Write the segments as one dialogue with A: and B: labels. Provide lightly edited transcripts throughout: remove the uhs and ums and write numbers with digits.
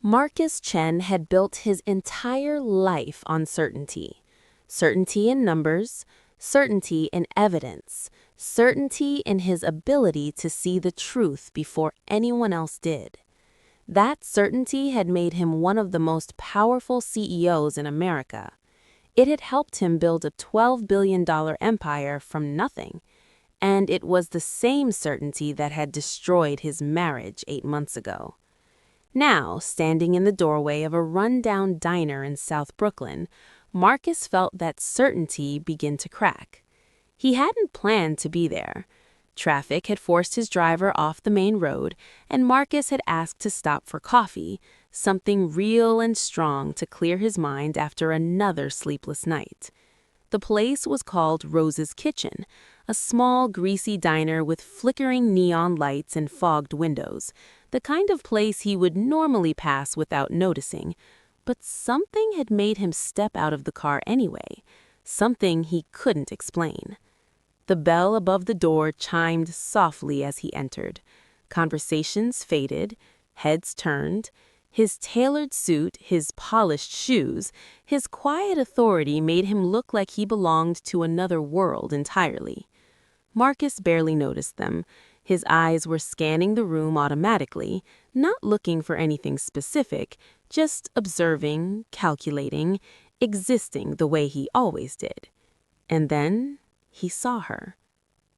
A: Marcus Chen had built his entire life on certainty. Certainty in numbers, certainty in evidence, certainty in his ability to see the truth before anyone else did. That certainty had made him one of the most powerful CEOs in America. It had helped him build a $12 billion empire from nothing. And it was the same certainty that had destroyed his marriage 8 months ago. Now, standing in the doorway of a run-down diner in South Brooklyn, Marcus felt that certainty begin to crack. He hadn't planned to be there. Traffic had forced his driver off the main road, and Marcus had asked to stop for coffee, something real and strong to clear his mind after another sleepless night. The place was called Rose's Kitchen, a small, greasy diner with flickering neon lights and fogged windows, the kind of place he would normally pass without noticing. But something had made him step out of the car anyway, something he couldn't explain. The bell above the door chimed softly as he entered. Conversations faded, heads turned. His tailored suit, his polished shoes, his quiet authority made him look like he belonged to another world entirely. Marcus barely noticed them. His eyes were scanning the room automatically, not looking for anything specific, just observing, calculating, existing the way he always did. And then he saw her.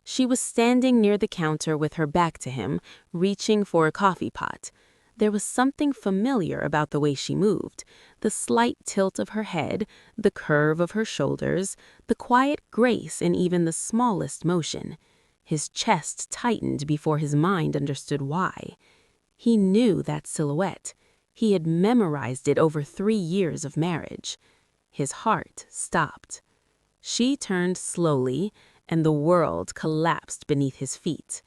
A: She was standing near the counter with her back to him, reaching for a coffee pot. There was something familiar about the way she moved, the slight tilt of her head, the curve of her shoulders, the quiet grace in even the smallest motion. His chest tightened before his mind understood why. He knew that silhouette. He had memorized it over 3 years of marriage. His heart stopped. She turned slowly, and the world collapsed beneath his feet.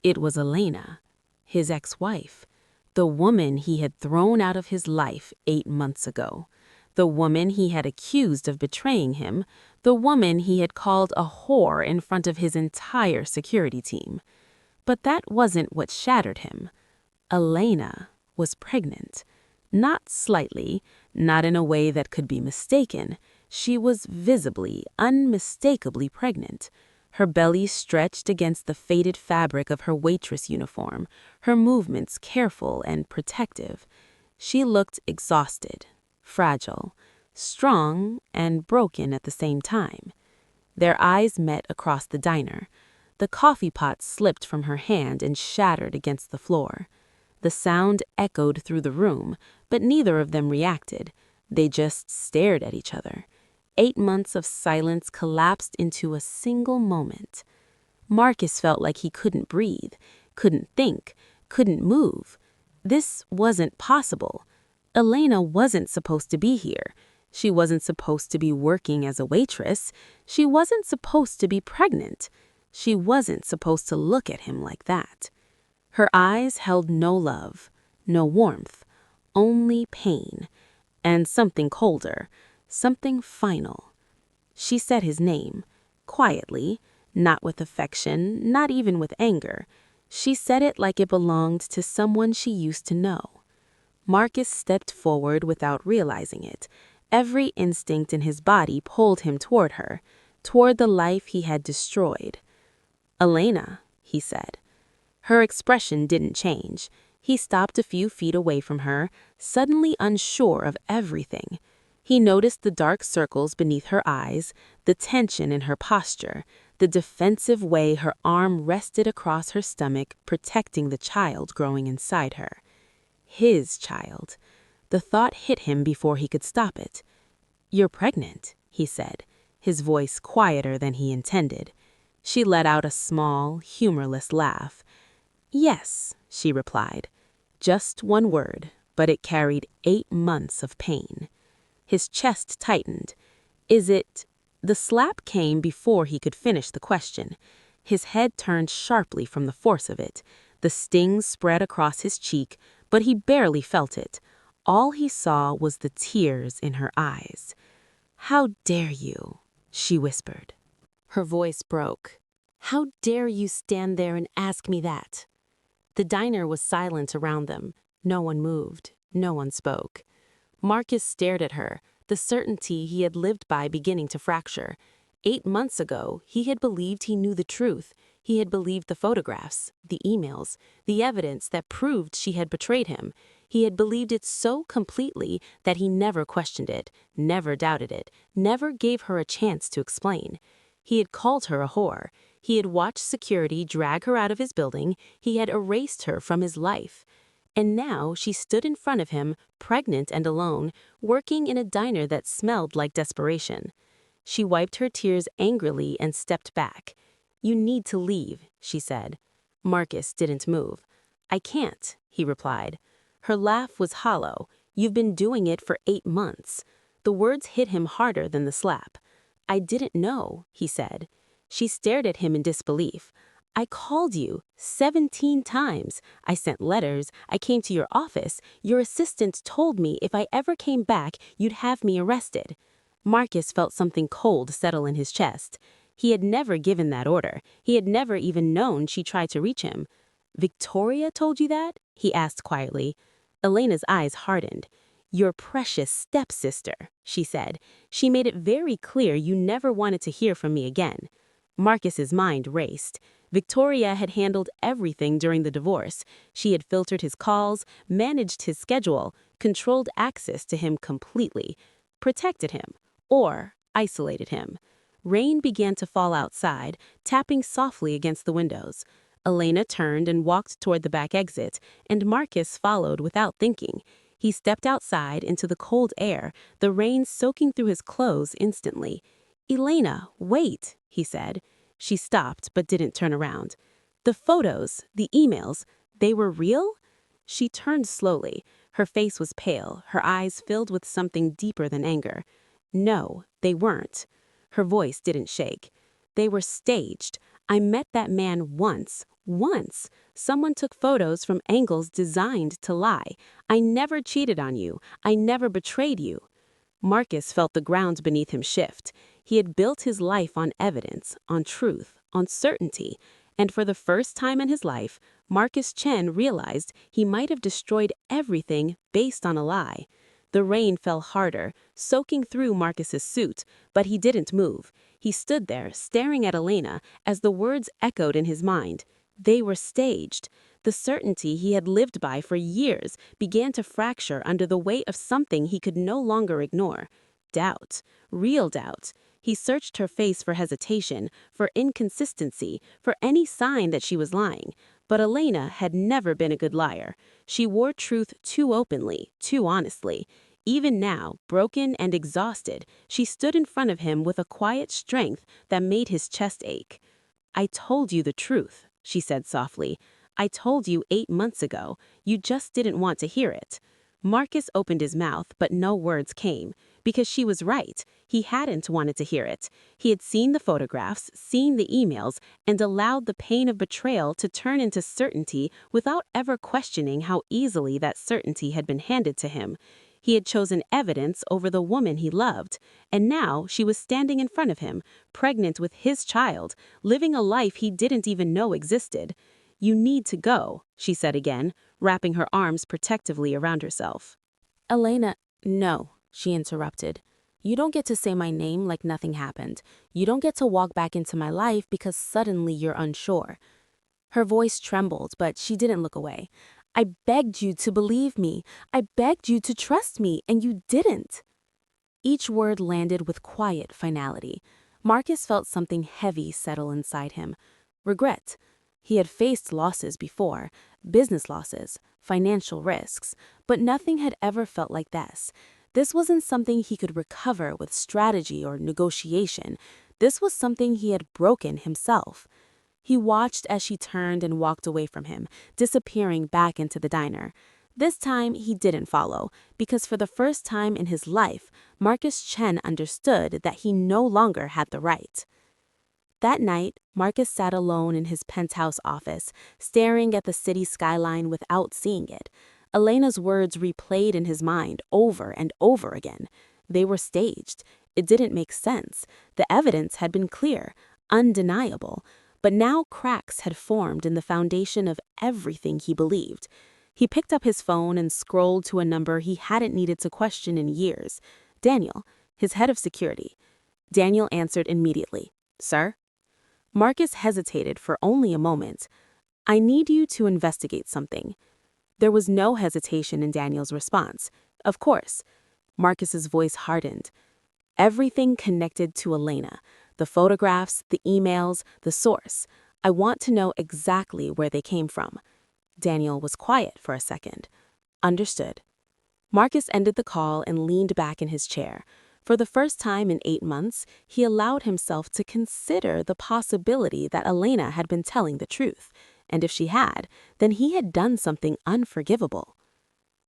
A: It was Elena, his ex-wife. The woman he had thrown out of his life 8 months ago. The woman he had accused of betraying him. The woman he had called a whore in front of his entire security team. But that wasn't what shattered him. Elena was pregnant. Not slightly, not in a way that could be mistaken. She was visibly, unmistakably pregnant. Her belly stretched against the faded fabric of her waitress uniform, her movements careful and protective. She looked exhausted, fragile, strong, and broken at the same time. Their eyes met across the diner. The coffee pot slipped from her hand and shattered against the floor. The sound echoed through the room, but neither of them reacted. They just stared at each other. 8 months of silence collapsed into a single moment. Marcus felt like he couldn't breathe, couldn't think, couldn't move. This wasn't possible. Elena wasn't supposed to be here. She wasn't supposed to be working as a waitress. She wasn't supposed to be pregnant. She wasn't supposed to look at him like that. Her eyes held no love, no warmth, only pain, and something colder. Something final. She said his name, quietly, not with affection, not even with anger. She said it like it belonged to someone she used to know. Marcus stepped forward without realizing it. Every instinct in his body pulled him toward her, toward the life he had destroyed. "Elena," he said. Her expression didn't change. He stopped a few feet away from her, suddenly unsure of everything. He noticed the dark circles beneath her eyes, the tension in her posture, the defensive way her arm rested across her stomach, protecting the child growing inside her. His child. The thought hit him before he could stop it. "You're pregnant," he said, his voice quieter than he intended. She let out a small, humorless laugh. "Yes," she replied. Just one word, but it carried 8 months of pain. His chest tightened. "Is it—" The slap came before he could finish the question. His head turned sharply from the force of it. The sting spread across his cheek, but he barely felt it. All he saw was the tears in her eyes. "How dare you?" she whispered. Her voice broke. "How dare you stand there and ask me that?" The diner was silent around them. No one moved. No one spoke. Marcus stared at her, the certainty he had lived by beginning to fracture. 8 months ago, he had believed he knew the truth. He had believed the photographs, the emails, the evidence that proved she had betrayed him. He had believed it so completely that he never questioned it, never doubted it, never gave her a chance to explain. He had called her a whore. He had watched security drag her out of his building. He had erased her from his life. And now she stood in front of him, pregnant and alone, working in a diner that smelled like desperation. She wiped her tears angrily and stepped back. "You need to leave," she said. Marcus didn't move. "I can't," he replied. Her laugh was hollow. "You've been doing it for 8 months." The words hit him harder than the slap. "I didn't know," he said. She stared at him in disbelief. "I called you 17 times. I sent letters. I came to your office. Your assistant told me if I ever came back, you'd have me arrested." Marcus felt something cold settle in his chest. He had never given that order. He had never even known she tried to reach him. "Victoria told you that?" he asked quietly. Elena's eyes hardened. "Your precious stepsister," she said. "She made it very clear you never wanted to hear from me again." Marcus's mind raced. Victoria had handled everything during the divorce. She had filtered his calls, managed his schedule, controlled access to him completely, protected him, or isolated him. Rain began to fall outside, tapping softly against the windows. Elena turned and walked toward the back exit, and Marcus followed without thinking. He stepped outside into the cold air, the rain soaking through his clothes instantly. "Elena, wait," he said. She stopped but didn't turn around. "The photos, the emails, they were real?" She turned slowly. Her face was pale, her eyes filled with something deeper than anger. "No, they weren't." Her voice didn't shake. "They were staged. I met that man once. Someone took photos from angles designed to lie. I never cheated on you. I never betrayed you." Marcus felt the ground beneath him shift. He had built his life on evidence, on truth, on certainty. And for the first time in his life, Marcus Chen realized he might have destroyed everything based on a lie. The rain fell harder, soaking through Marcus's suit, but he didn't move. He stood there, staring at Elena, as the words echoed in his mind. They were staged. The certainty he had lived by for years began to fracture under the weight of something he could no longer ignore. Doubt. Real doubt. He searched her face for hesitation, for inconsistency, for any sign that she was lying. But Elena had never been a good liar. She wore truth too openly, too honestly. Even now, broken and exhausted, she stood in front of him with a quiet strength that made his chest ache. "I told you the truth," she said softly. "I told you 8 months ago. You just didn't want to hear it." Marcus opened his mouth, but no words came. Because she was right. He hadn't wanted to hear it. He had seen the photographs, seen the emails, and allowed the pain of betrayal to turn into certainty without ever questioning how easily that certainty had been handed to him. He had chosen evidence over the woman he loved, and now she was standing in front of him, pregnant with his child, living a life he didn't even know existed. "You need to go," she said again, wrapping her arms protectively around herself. "Elena, no," she interrupted. "You don't get to say my name like nothing happened. You don't get to walk back into my life because suddenly you're unsure." Her voice trembled, but she didn't look away. "I begged you to believe me. I begged you to trust me, and you didn't." Each word landed with quiet finality. Marcus felt something heavy settle inside him. Regret. He had faced losses before, business losses, financial risks, but nothing had ever felt like this. This wasn't something he could recover with strategy or negotiation. This was something he had broken himself. He watched as she turned and walked away from him, disappearing back into the diner. This time, he didn't follow, because for the first time in his life, Marcus Chen understood that he no longer had the right. That night, Marcus sat alone in his penthouse office, staring at the city skyline without seeing it. Elena's words replayed in his mind over and over again. They were staged. It didn't make sense. The evidence had been clear, undeniable. But now cracks had formed in the foundation of everything he believed. He picked up his phone and scrolled to a number he hadn't needed to question in years. Daniel, his head of security. Daniel answered immediately. Sir? Marcus hesitated for only a moment. I need you to investigate something. There was no hesitation in Daniel's response. Of course. Marcus's voice hardened. Everything connected to Elena. The photographs, the emails, the source. I want to know exactly where they came from. Daniel was quiet for a second. Understood. Marcus ended the call and leaned back in his chair. For the first time in 8 months, he allowed himself to consider the possibility that Elena had been telling the truth. And if she had, then he had done something unforgivable.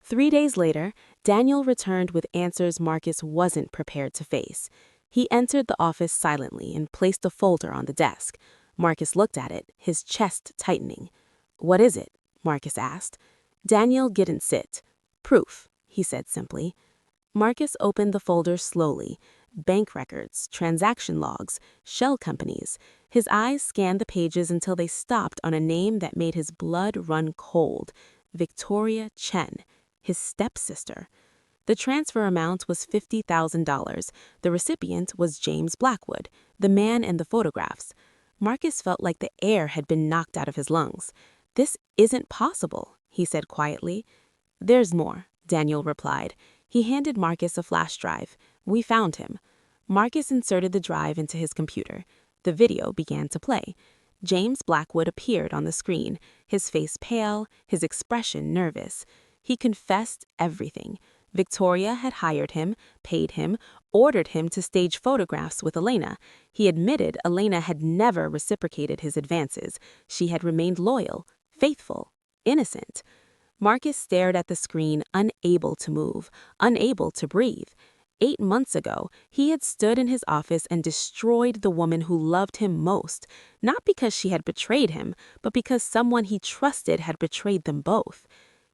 A: 3 days later, Daniel returned with answers Marcus wasn't prepared to face. He entered the office silently and placed a folder on the desk. Marcus looked at it, his chest tightening. What is it? Marcus asked. Daniel didn't sit. Proof, he said simply. Marcus opened the folder slowly. Bank records, transaction logs, shell companies. His eyes scanned the pages until they stopped on a name that made his blood run cold. Victoria Chen, his stepsister. The transfer amount was $50,000. The recipient was James Blackwood, the man in the photographs. Marcus felt like the air had been knocked out of his lungs. This isn't possible, he said quietly. There's more, Daniel replied. He handed Marcus a flash drive. We found him. Marcus inserted the drive into his computer. The video began to play. James Blackwood appeared on the screen, his face pale, his expression nervous. He confessed everything. Victoria had hired him, paid him, ordered him to stage photographs with Elena. He admitted Elena had never reciprocated his advances. She had remained loyal, faithful, innocent. Marcus stared at the screen, unable to move, unable to breathe. 8 months ago, he had stood in his office and destroyed the woman who loved him most, not because she had betrayed him, but because someone he trusted had betrayed them both.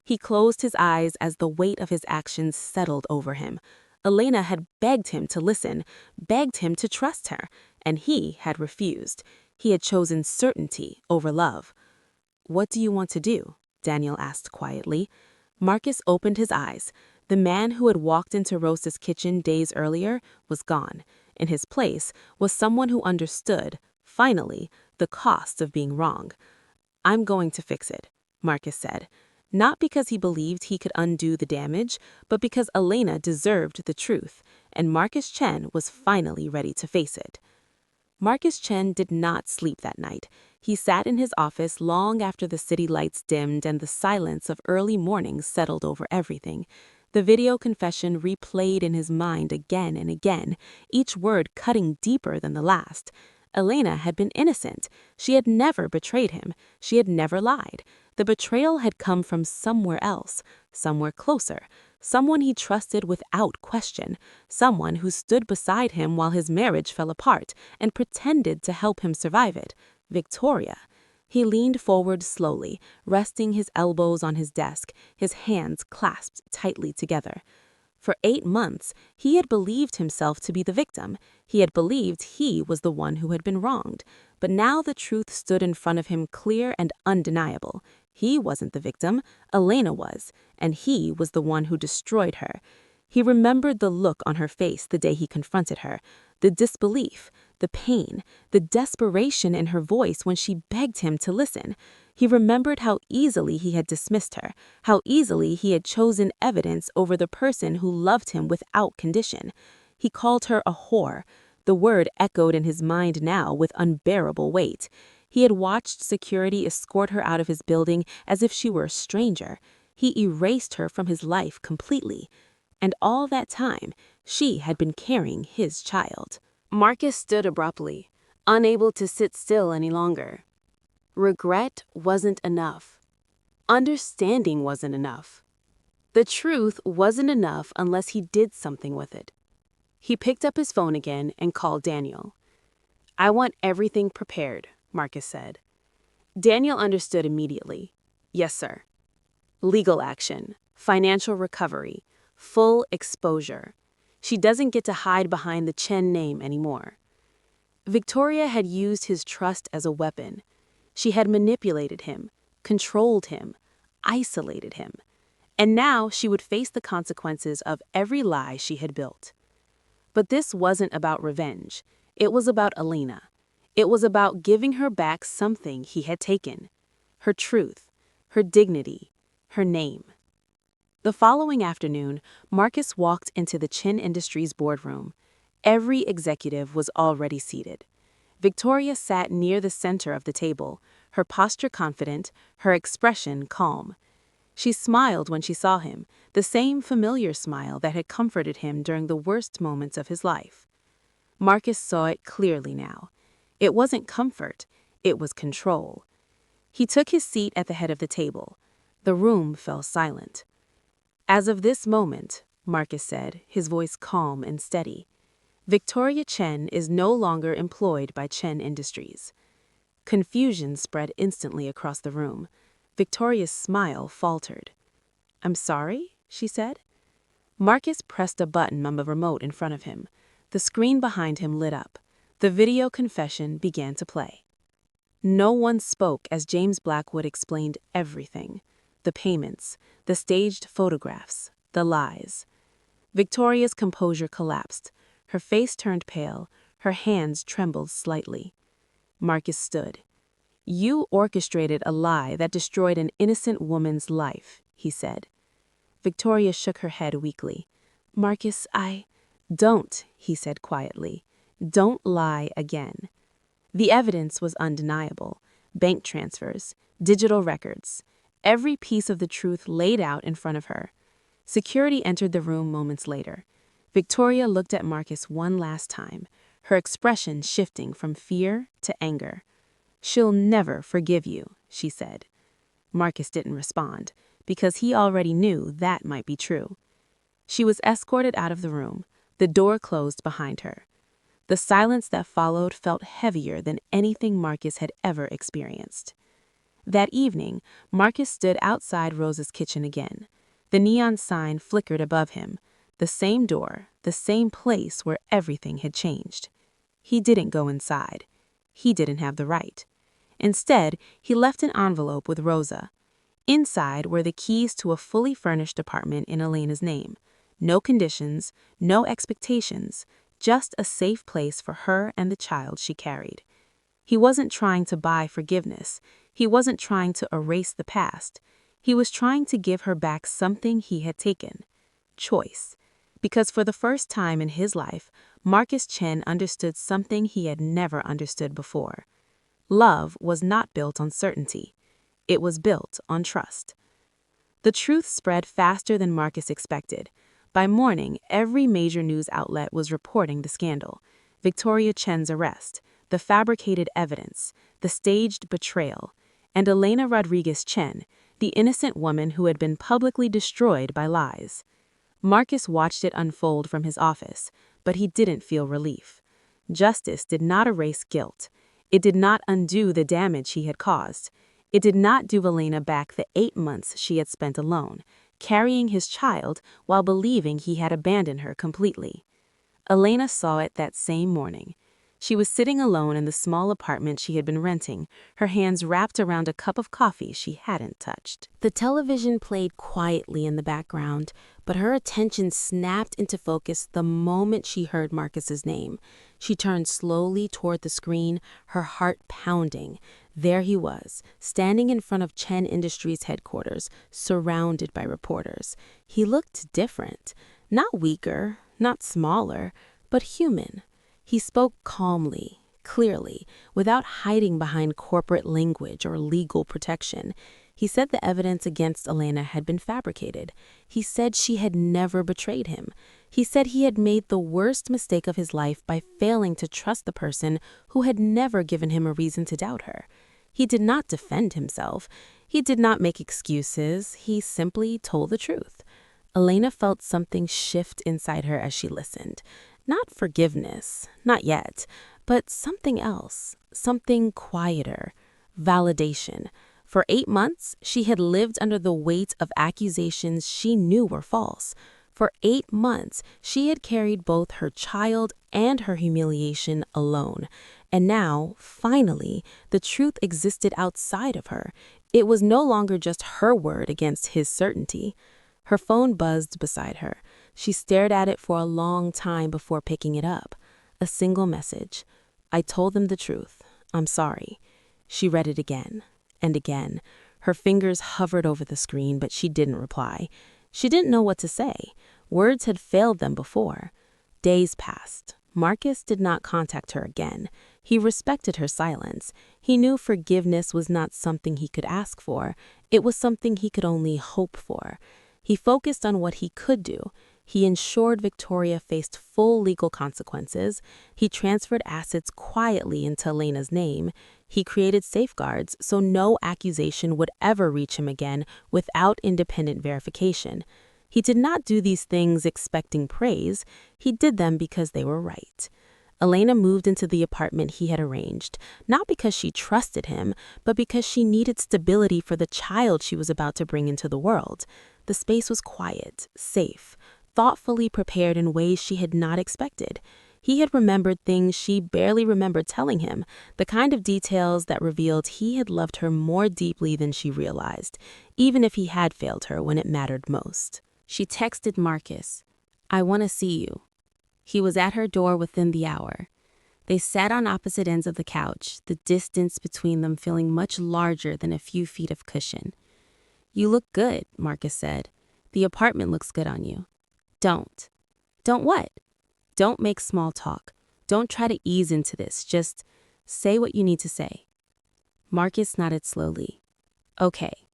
A: He closed his eyes as the weight of his actions settled over him. Elena had begged him to listen, begged him to trust her, and he had refused. He had chosen certainty over love. What do you want to do? Daniel asked quietly. Marcus opened his eyes. The man who had walked into Rosa's kitchen days earlier was gone. In his place was someone who understood, finally, the cost of being wrong. I'm going to fix it, Marcus said. Not because he believed he could undo the damage, but because Elena deserved the truth, and Marcus Chen was finally ready to face it. Marcus Chen did not sleep that night. He sat in his office long after the city lights dimmed and the silence of early morning settled over everything. The video confession replayed in his mind again and again, each word cutting deeper than the last. Elena had been innocent. She had never betrayed him. She had never lied. The betrayal had come from somewhere else, somewhere closer, someone he trusted without question, someone who stood beside him while his marriage fell apart and pretended to help him survive it. Victoria. He leaned forward slowly, resting his elbows on his desk, his hands clasped tightly together. For 8 months, he had believed himself to be the victim. He had believed he was the one who had been wronged. But now the truth stood in front of him clear and undeniable. He wasn't the victim, Elena was, and he was the one who destroyed her. He remembered the look on her face the day he confronted her, the disbelief, the pain, the desperation in her voice when she begged him to listen. He remembered how easily he had dismissed her, how easily he had chosen evidence over the person who loved him without condition. He called her a whore. The word echoed in his mind now with unbearable weight. He had watched security escort her out of his building as if she were a stranger. He erased her from his life completely. And all that time, she had been carrying his child. Marcus stood abruptly, unable to sit still any longer. Regret wasn't enough. Understanding wasn't enough. The truth wasn't enough unless he did something with it. He picked up his phone again and called Daniel. I want everything prepared, Marcus said. Daniel understood immediately. Yes, sir. Legal action, financial recovery, full exposure. She doesn't get to hide behind the Chen name anymore. Victoria had used his trust as a weapon. She had manipulated him, controlled him, isolated him. And now she would face the consequences of every lie she had built. But this wasn't about revenge. It was about Elena. It was about giving her back something he had taken: her truth, her dignity, her name. The following afternoon, Marcus walked into the Chin Industries boardroom. Every executive was already seated. Victoria sat near the center of the table, her posture confident, her expression calm. She smiled when she saw him, the same familiar smile that had comforted him during the worst moments of his life. Marcus saw it clearly now. It wasn't comfort, it was control. He took his seat at the head of the table. The room fell silent. "As of this moment," Marcus said, his voice calm and steady, "Victoria Chen is no longer employed by Chen Industries." Confusion spread instantly across the room. Victoria's smile faltered. "I'm sorry?" she said. Marcus pressed a button on the remote in front of him. The screen behind him lit up. The video confession began to play. No one spoke as James Blackwood explained everything: the payments, the staged photographs, the lies. Victoria's composure collapsed. Her face turned pale. Her hands trembled slightly. Marcus stood. "You orchestrated a lie that destroyed an innocent woman's life," he said. Victoria shook her head weakly. "Marcus, Don't," he said quietly. "Don't lie again." The evidence was undeniable. Bank transfers, digital records, every piece of the truth laid out in front of her. Security entered the room moments later. Victoria looked at Marcus one last time, her expression shifting from fear to anger. "She'll never forgive you," she said. Marcus didn't respond, because he already knew that might be true. She was escorted out of the room. The door closed behind her. The silence that followed felt heavier than anything Marcus had ever experienced. That evening, Marcus stood outside Rosa's kitchen again. The neon sign flickered above him. The same door, the same place where everything had changed. He didn't go inside. He didn't have the right. Instead, he left an envelope with Rosa. Inside were the keys to a fully furnished apartment in Elena's name. No conditions, no expectations, just a safe place for her and the child she carried. He wasn't trying to buy forgiveness. He wasn't trying to erase the past. He was trying to give her back something he had taken: choice. Because for the first time in his life, Marcus Chen understood something he had never understood before. Love was not built on certainty. It was built on trust. The truth spread faster than Marcus expected. By morning, every major news outlet was reporting the scandal: Victoria Chen's arrest, the fabricated evidence, the staged betrayal, and Elena Rodriguez Chen, the innocent woman who had been publicly destroyed by lies. Marcus watched it unfold from his office, but he didn't feel relief. Justice did not erase guilt. It did not undo the damage he had caused. It did not do Elena back the 8 months she had spent alone, carrying his child while believing he had abandoned her completely. Elena saw it that same morning. She was sitting alone in the small apartment she had been renting, her hands wrapped around a cup of coffee she hadn't touched. The television played quietly in the background, but her attention snapped into focus the moment she heard Marcus's name. She turned slowly toward the screen, her heart pounding. There he was, standing in front of Chen Industries headquarters, surrounded by reporters. He looked different, not weaker, not smaller, but human. He spoke calmly, clearly, without hiding behind corporate language or legal protection. He said the evidence against Elena had been fabricated. He said she had never betrayed him. He said he had made the worst mistake of his life by failing to trust the person who had never given him a reason to doubt her. He did not defend himself. He did not make excuses. He simply told the truth. Elena felt something shift inside her as she listened. Not forgiveness, not yet, but something else, something quieter, validation. For 8 months, she had lived under the weight of accusations she knew were false. For 8 months, she had carried both her child and her humiliation alone. And now, finally, the truth existed outside of her. It was no longer just her word against his certainty. Her phone buzzed beside her. She stared at it for a long time before picking it up. A single message. I told them the truth. I'm sorry. She read it again and again. Her fingers hovered over the screen, but she didn't reply. She didn't know what to say. Words had failed them before. Days passed. Marcus did not contact her again. He respected her silence. He knew forgiveness was not something he could ask for. It was something he could only hope for. He focused on what he could do. He ensured Victoria faced full legal consequences. He transferred assets quietly into Elena's name. He created safeguards so no accusation would ever reach him again without independent verification. He did not do these things expecting praise. He did them because they were right. Elena moved into the apartment he had arranged, not because she trusted him, but because she needed stability for the child she was about to bring into the world. The space was quiet, safe, thoughtfully prepared in ways she had not expected. He had remembered things she barely remembered telling him, the kind of details that revealed he had loved her more deeply than she realized, even if he had failed her when it mattered most. She texted Marcus, "I want to see you." He was at her door within the hour. They sat on opposite ends of the couch, the distance between them feeling much larger than a few feet of cushion. "You look good," Marcus said. "The apartment looks good on you." Don't. Don't what? Don't make small talk. Don't try to ease into this. Just say what you need to say. Marcus nodded slowly. Okay.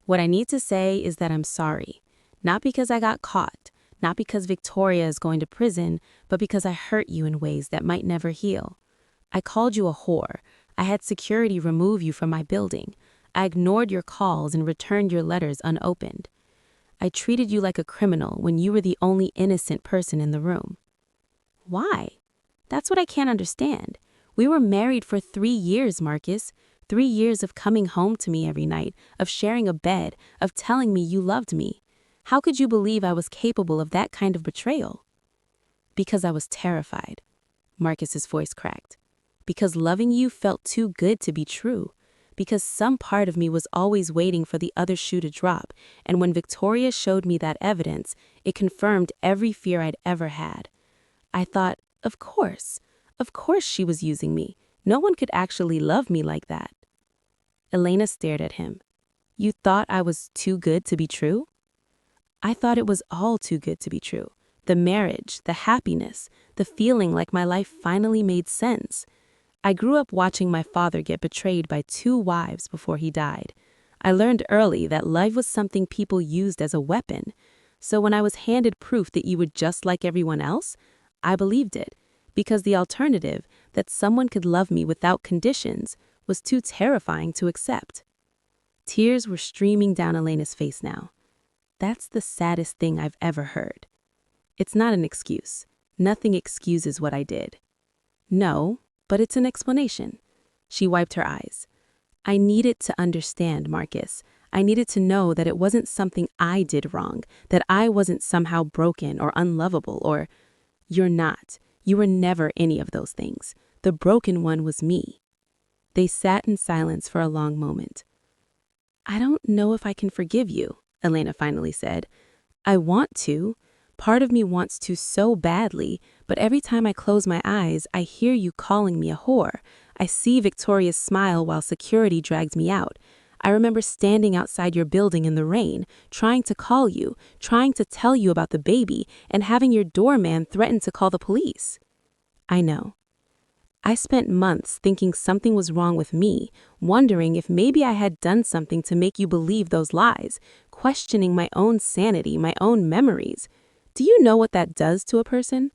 A: What I need to say is that I'm sorry. Not because I got caught. Not because Victoria is going to prison, but because I hurt you in ways that might never heal. I called you a whore. I had security remove you from my building. I ignored your calls and returned your letters unopened. I treated you like a criminal when you were the only innocent person in the room. Why? That's what I can't understand. We were married for 3 years, Marcus. 3 years of coming home to me every night, of sharing a bed, of telling me you loved me. How could you believe I was capable of that kind of betrayal? Because I was terrified. Marcus's voice cracked. Because loving you felt too good to be true. Because some part of me was always waiting for the other shoe to drop, and when Victoria showed me that evidence, it confirmed every fear I'd ever had. I thought, of course she was using me. No one could actually love me like that. Elena stared at him. You thought I was too good to be true? I thought it was all too good to be true. The marriage, the happiness, the feeling like my life finally made sense. I grew up watching my father get betrayed by 2 wives before he died. I learned early that love was something people used as a weapon. So when I was handed proof that you were just like everyone else, I believed it, because the alternative, that someone could love me without conditions, was too terrifying to accept. Tears were streaming down Elena's face now. That's the saddest thing I've ever heard. It's not an excuse. Nothing excuses what I did. No, but it's an explanation. She wiped her eyes. I needed to understand, Marcus. I needed to know that it wasn't something I did wrong, that I wasn't somehow broken or unlovable or... You're not. You were never any of those things. The broken one was me. They sat in silence for a long moment. I don't know if I can forgive you, Elena finally said. I want to. Part of me wants to so badly, but every time I close my eyes, I hear you calling me a whore. I see Victoria's smile while security drags me out. I remember standing outside your building in the rain, trying to call you, trying to tell you about the baby, and having your doorman threaten to call the police. I know. I spent months thinking something was wrong with me, wondering if maybe I had done something to make you believe those lies, questioning my own sanity, my own memories. Do you know what that does to a person?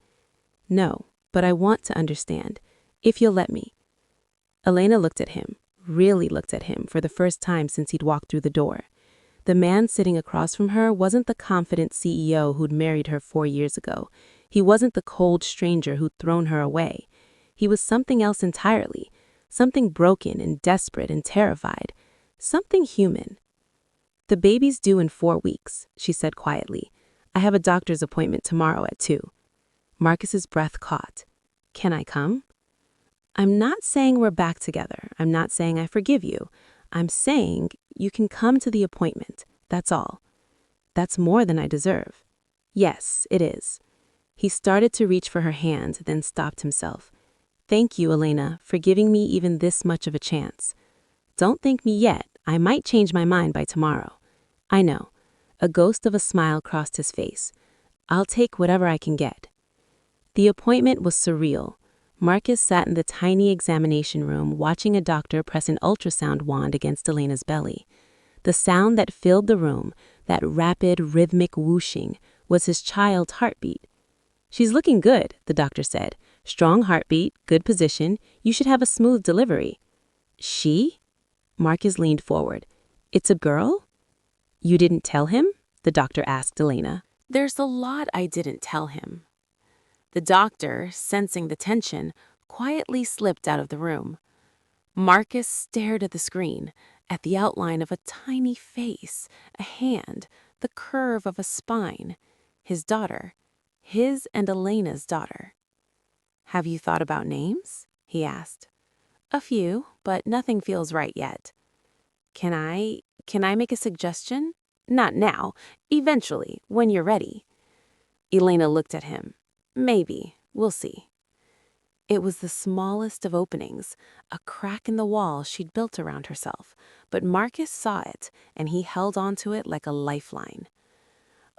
A: No, but I want to understand, if you'll let me. Elena looked at him, really looked at him for the first time since he'd walked through the door. The man sitting across from her wasn't the confident CEO who'd married her 4 years ago. He wasn't the cold stranger who'd thrown her away. He was something else entirely, something broken and desperate and terrified, something human. The baby's due in 4 weeks, she said quietly. I have a doctor's appointment tomorrow at 2. Marcus's breath caught. Can I come? I'm not saying we're back together. I'm not saying I forgive you. I'm saying you can come to the appointment, that's all. That's more than I deserve. Yes, it is. He started to reach for her hand, then stopped himself. Thank you, Elena, for giving me even this much of a chance. Don't thank me yet. I might change my mind by tomorrow. I know. A ghost of a smile crossed his face. I'll take whatever I can get. The appointment was surreal. Marcus sat in the tiny examination room watching a doctor press an ultrasound wand against Elena's belly. The sound that filled the room, that rapid, rhythmic whooshing, was his child's heartbeat. She's looking good, the doctor said. Strong heartbeat, good position. You should have a smooth delivery. She? Marcus leaned forward. It's a girl? You didn't tell him? The doctor asked Elena. There's a lot I didn't tell him. The doctor, sensing the tension, quietly slipped out of the room. Marcus stared at the screen, at the outline of a tiny face, a hand, the curve of a spine. His daughter. His and Elena's daughter. Have you thought about names? He asked. A few, but nothing feels right yet. Can I make a suggestion? Not now. Eventually, when you're ready. Elena looked at him. Maybe. We'll see. It was the smallest of openings, a crack in the wall she'd built around herself, but Marcus saw it, and he held onto it like a lifeline.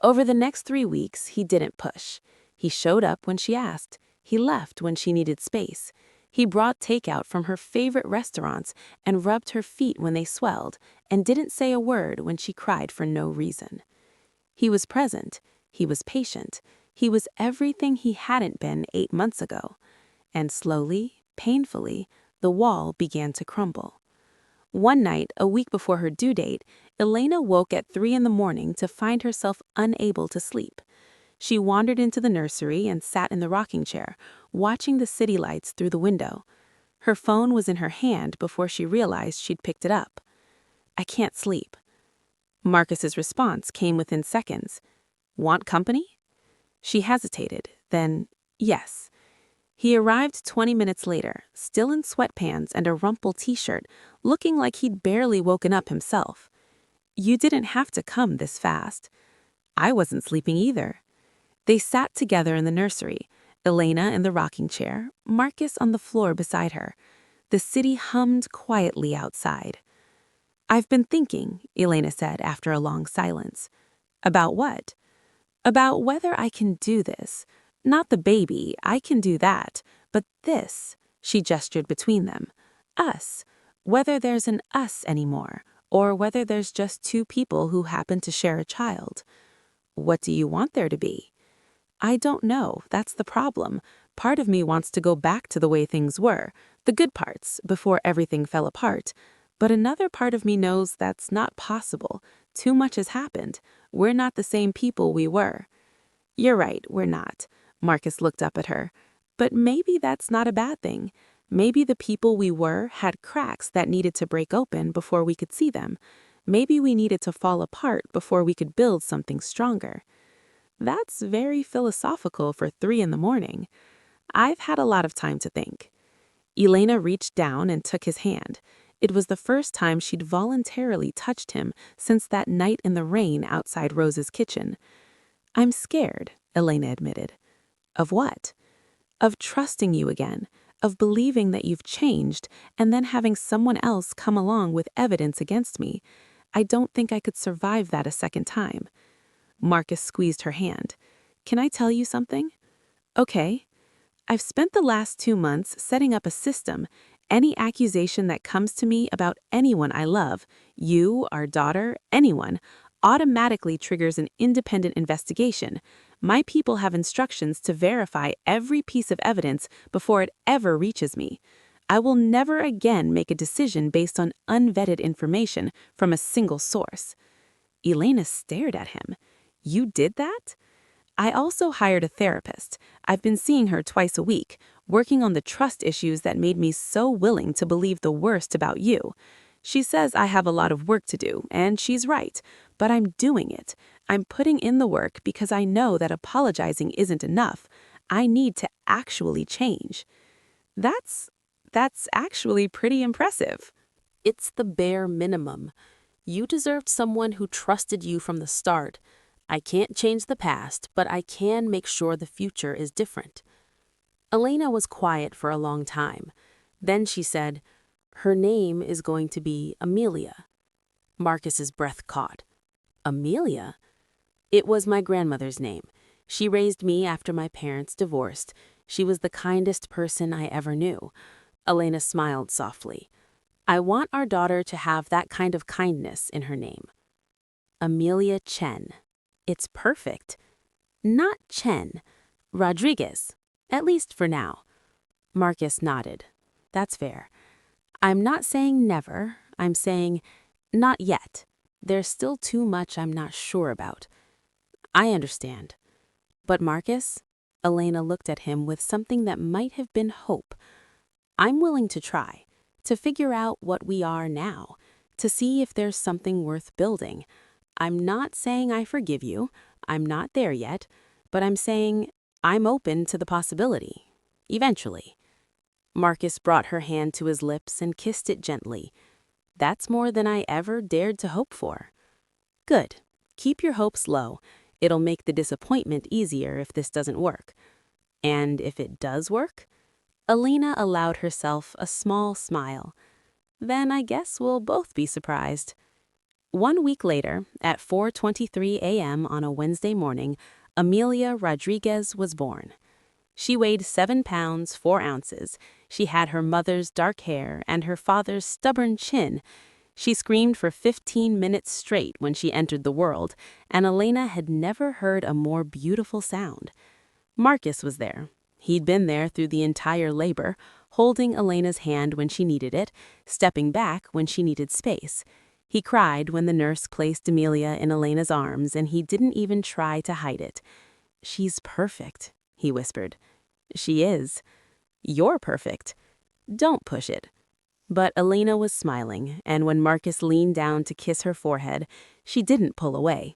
A: Over the next 3 weeks, he didn't push. He showed up when she asked. He left when she needed space. He brought takeout from her favorite restaurants and rubbed her feet when they swelled, and didn't say a word when she cried for no reason. He was present. He was patient. He was everything he hadn't been 8 months ago. And slowly, painfully, the wall began to crumble. One night, a week before her due date, Elena woke at 3 a.m. to find herself unable to sleep. She wandered into the nursery and sat in the rocking chair, watching the city lights through the window. Her phone was in her hand before she realized she'd picked it up. I can't sleep. Marcus's response came within seconds. Want company? She hesitated, then, yes. He arrived 20 minutes later, still in sweatpants and a rumpled t-shirt, looking like he'd barely woken up himself. You didn't have to come this fast. I wasn't sleeping either. They sat together in the nursery, Elena in the rocking chair, Marcus on the floor beside her. The city hummed quietly outside. I've been thinking, Elena said after a long silence. About what? About whether I can do this. Not the baby, I can do that, but this, she gestured between them. Us. Whether there's an us anymore, or whether there's just 2 people who happen to share a child. What do you want there to be? I don't know, that's the problem. Part of me wants to go back to the way things were, the good parts, before everything fell apart. But another part of me knows that's not possible. Too much has happened. We're not the same people we were. You're right, we're not. Marcus looked up at her. But maybe that's not a bad thing. Maybe the people we were had cracks that needed to break open before we could see them. Maybe we needed to fall apart before we could build something stronger. That's very philosophical for 3 a.m. I've had a lot of time to think. Elena reached down and took his hand. It was the first time she'd voluntarily touched him since that night in the rain outside Rose's kitchen. I'm scared, Elena admitted. Of what? Of trusting you again, of believing that you've changed, and then having someone else come along with evidence against me. I don't think I could survive that a second time. Marcus squeezed her hand. Can I tell you something? Okay. I've spent the last 2 months setting up a system. Any accusation that comes to me about anyone I love, you, our daughter, anyone, automatically triggers an independent investigation. My people have instructions to verify every piece of evidence before it ever reaches me. I will never again make a decision based on unvetted information from a single source. Elena stared at him. You did that? I also hired a therapist. I've been seeing her twice a week, working on the trust issues that made me so willing to believe the worst about you. She says I have a lot of work to do, and she's right, but I'm doing it. I'm putting in the work because I know that apologizing isn't enough. I need to actually change. That's actually pretty impressive. It's the bare minimum. You deserved someone who trusted you from the start. I can't change the past, but I can make sure the future is different." Elena was quiet for a long time. Then she said, "Her name is going to be Amelia." Marcus's breath caught. "Amelia?" "It was my grandmother's name. She raised me after my parents divorced. She was the kindest person I ever knew." Elena smiled softly. "I want our daughter to have that kind of kindness in her name." "Amelia Chen. It's perfect." "Not Chen. Rodriguez. At least for now." Marcus nodded. "That's fair. I'm not saying never. I'm saying not yet. There's still too much I'm not sure about." "I understand." "But Marcus," Elena looked at him with something that might have been hope, "I'm willing to try, to figure out what we are now, to see if there's something worth building. I'm not saying I forgive you. I'm not there yet. But I'm saying I'm open to the possibility. Eventually." Marcus brought her hand to his lips and kissed it gently. "That's more than I ever dared to hope for." "Good. Keep your hopes low. It'll make the disappointment easier if this doesn't work." "And if it does work?" Elena allowed herself a small smile. "Then I guess we'll both be surprised." 1 week later, at 4:23 a.m. on a Wednesday morning, Amelia Rodriguez was born. She weighed 7 pounds, 4 ounces. She had her mother's dark hair and her father's stubborn chin. She screamed for 15 minutes straight when she entered the world, and Elena had never heard a more beautiful sound. Marcus was there. He'd been there through the entire labor, holding Elena's hand when she needed it, stepping back when she needed space. He cried when the nurse placed Amelia in Elena's arms, and he didn't even try to hide it. "She's perfect," he whispered. "She is. You're perfect. Don't push it." But Elena was smiling, and when Marcus leaned down to kiss her forehead, she didn't pull away.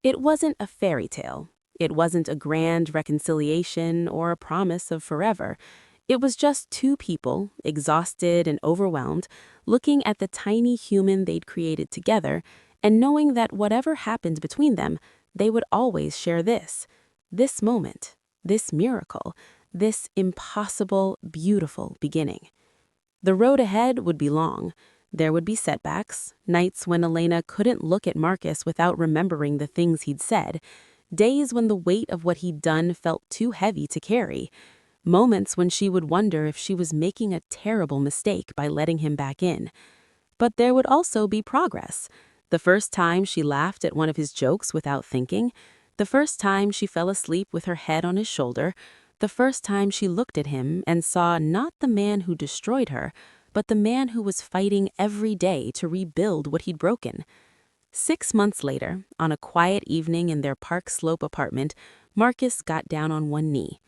A: It wasn't a fairy tale. It wasn't a grand reconciliation or a promise of forever. It was just two people, exhausted and overwhelmed, looking at the tiny human they'd created together and knowing that whatever happened between them, they would always share this moment, this miracle, this impossible, beautiful beginning. The road ahead would be long. There would be setbacks, nights when Elena couldn't look at Marcus without remembering the things he'd said, days when the weight of what he'd done felt too heavy to carry, moments when she would wonder if she was making a terrible mistake by letting him back in. But there would also be progress. The first time she laughed at one of his jokes without thinking, the first time she fell asleep with her head on his shoulder, the first time she looked at him and saw not the man who destroyed her, but the man who was fighting every day to rebuild what he'd broken. 6 months later, on a quiet evening in their Park Slope apartment, Marcus got down on one knee.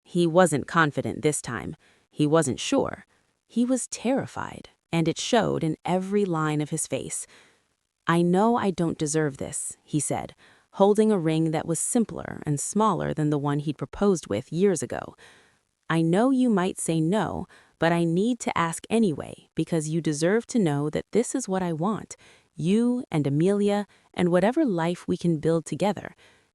A: He wasn't confident this time. He wasn't sure. He was terrified, and it showed in every line of his face. "I know I don't deserve this," he said, holding a ring that was simpler and smaller than the one he'd proposed with years ago. "I know you might say no, but I need to ask anyway because you deserve to know that this is what I want, you and Amelia and whatever life we can build together,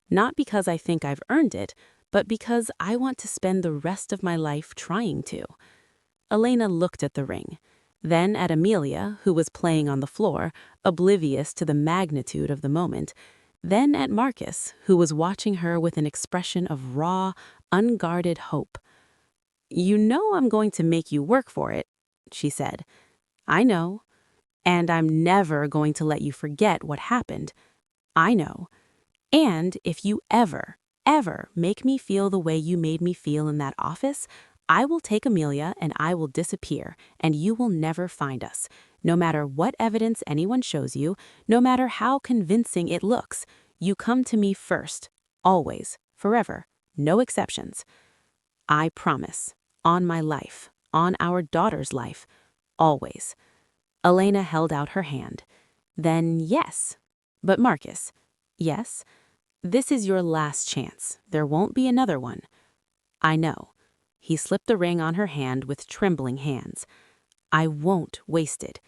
A: not because I think I've earned it, but because I want to spend the rest of my life trying to." Elena looked at the ring, then at Amelia, who was playing on the floor, oblivious to the magnitude of the moment, then at Marcus, who was watching her with an expression of raw, unguarded hope. "You know I'm going to make you work for it," she said. "I know. And I'm never going to let you forget what happened. I know. And if you ever make me feel the way you made me feel in that office, I will take Amelia and I will disappear, and you will never find us. No matter what evidence anyone shows you, no matter how convincing it looks, you come to me first, always, forever, no exceptions. I promise, on my life, on our daughter's life, always." Elena held out her hand. "Then yes. But Marcus." "Yes? This is your last chance. There won't be another one." "I know." He slipped the ring on her hand with trembling hands. "I won't waste it."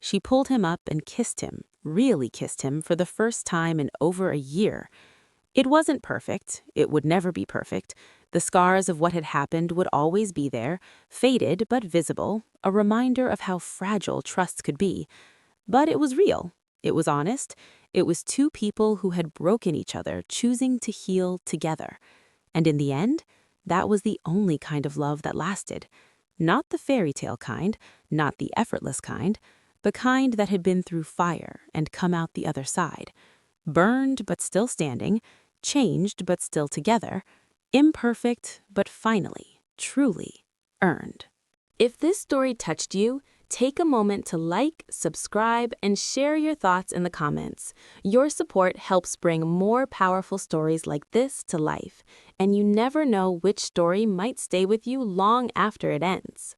A: She pulled him up and kissed him, really kissed him for the first time in over a year. It wasn't perfect. It would never be perfect. The scars of what had happened would always be there, faded but visible, a reminder of how fragile trust could be. But it was real. It was honest. It was two people who had broken each other, choosing to heal together. And in the end, that was the only kind of love that lasted. Not the fairy tale kind, not the effortless kind, the kind that had been through fire and come out the other side. Burned but still standing, changed but still together, imperfect but finally, truly earned. If this story touched you, take a moment to like, subscribe, and share your thoughts in the comments. Your support helps bring more powerful stories like this to life, and you never know which story might stay with you long after it ends.